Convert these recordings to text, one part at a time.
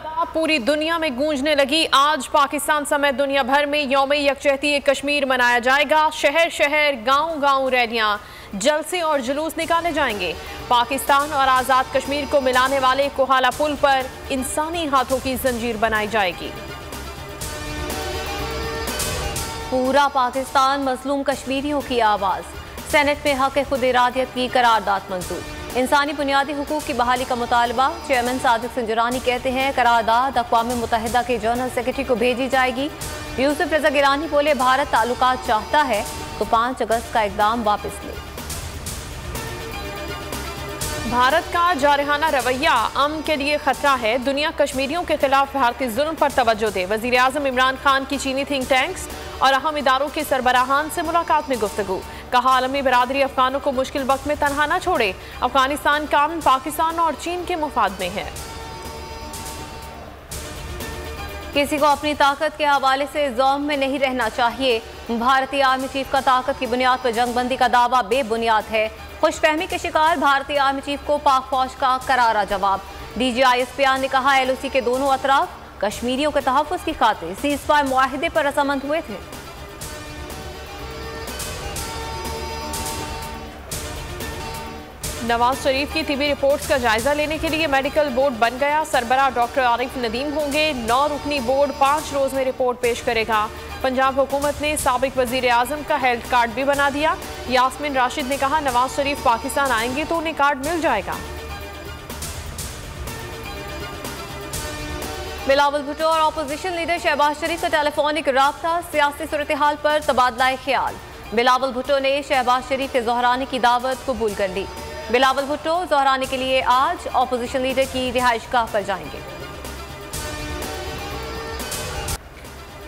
पूरी दुनिया में गूंजने लगी। आज पाकिस्तान समेत दुनिया भर में यौम यकजहती कश्मीर मनाया जाएगा। शहर शहर गांव गांव रैलियां, जलसे और जुलूस निकाले जाएंगे। पाकिस्तान और आज़ाद कश्मीर को मिलाने वाले कोहाला पुल पर इंसानी हाथों की जंजीर बनाई जाएगी। पूरा पाकिस्तान मजलूम कश्मीरियों की आवाज़। सेनेट में हक खुद इरादियत की करारदाद मंजूर। इंसानी बुनियादी हुकूक की बहाली का मुतालबा। चेयरमैन सादिक संजरानी कहते हैं करारदाद अक़वाम मुत्तहिदा के जनरल सेक्रेटरी को भेजी जाएगी। यूसुफ रज़ा गिलानी बोले भारत ताल्लुकात चाहता है तो 5 अगस्त का इक़दाम वापस ले। भारत का जारहाना रवैया अमन के लिए खतरा है। दुनिया कश्मीरियों के खिलाफ भारतीय जुल्म पर तवज्जो दे। वज़ीर आज़म इमरान खान की चीनी थिंक टैंक्स और अहम इदारों के सरबराहान से मुलाकात में गुफ्तगू। कहा आलमी बरादरी अफगानों को मुश्किल वक्त में तनहा न छोड़े। अफगानिस्तान का अमन पाकिस्तान और चीन के मुफाद में है। किसी को अपनी ताकत के हवाले से ज़ौम में नहीं रहना चाहिए। भारतीय आर्मी चीफ का ताकत की बुनियाद पर जंगबंदी का दावा बेबुनियाद है। खुशफहमी के शिकार भारतीय आर्मी चीफ को पाक फौज का करारा जवाब। DGISPR ने कहा LOC के दोनों अतराफ कश्मीरियों के तहफ़्फ़ुज़ की खातिर सीज़फायर मुआहिदे पर रज़ामंद हुए थे। नवाज शरीफ की तिबी रिपोर्ट्स का जायजा लेने के लिए मेडिकल बोर्ड बन गया। सरबराह डॉक्टर आरिफ नदीम होंगे। 9 रुकनी बोर्ड 5 रोज में रिपोर्ट पेश करेगा। पंजाब हुकूमत ने साबिक वजीर आजम का हेल्थ कार्ड भी बना दिया। यास्मीन राशिद ने कहा नवाज शरीफ पाकिस्तान आएंगे तो उन्हें कार्ड मिल जाएगा। बिलावल भुट्टो और अपोजिशन लीडर शहबाज शरीफ का टेलीफोनिक राब्ता। सियासी सूरत हाल पर तबादला ख्याल। बिलावल भुट्टो ने शहबाज शरीफ के ज़ोहराने की दावत कबूल कर ली। बिलावल भुट्टो ज़ोहराने के लिए आज अपोजिशन लीडर की रिहाइशगाह पर जाएंगे।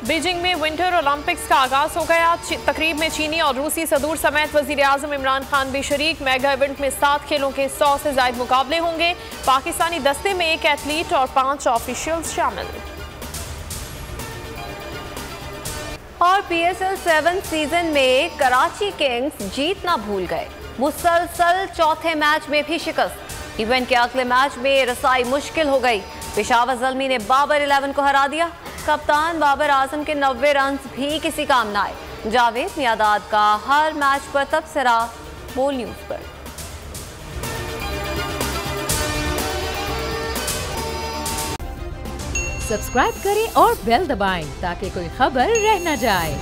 बीजिंग में विंटर ओलंपिक्स का आगाज हो गया। तकरीब में चीनी और रूसी सदूर समेत वजीर आजम इमरान खान भी शरीक। मेगा इवेंट में 7 खेलों के 100 से ज्यादा मुकाबले होंगे। पाकिस्तानी दस्ते में 1 एथलीट और 5 ऑफिशियल्स शामिल। और PSL 7 सीजन में कराची किंग्स जीत ना भूल गए। मुसलसल चौथे मैच में भी शिकस्त। इवेंट के अगले मैच में रसाई मुश्किल हो गई। पेशावर ज़ल्मी ने बाबर 11 को हरा दिया। कप्तान बाबर आजम के 90 रन भी किसी काम न आए। जावेद मियादाद का हर मैच पर तबसरा बोल न्यूज़ पर। सब्सक्राइब करें और बेल दबाएं ताकि कोई खबर रह न जाए।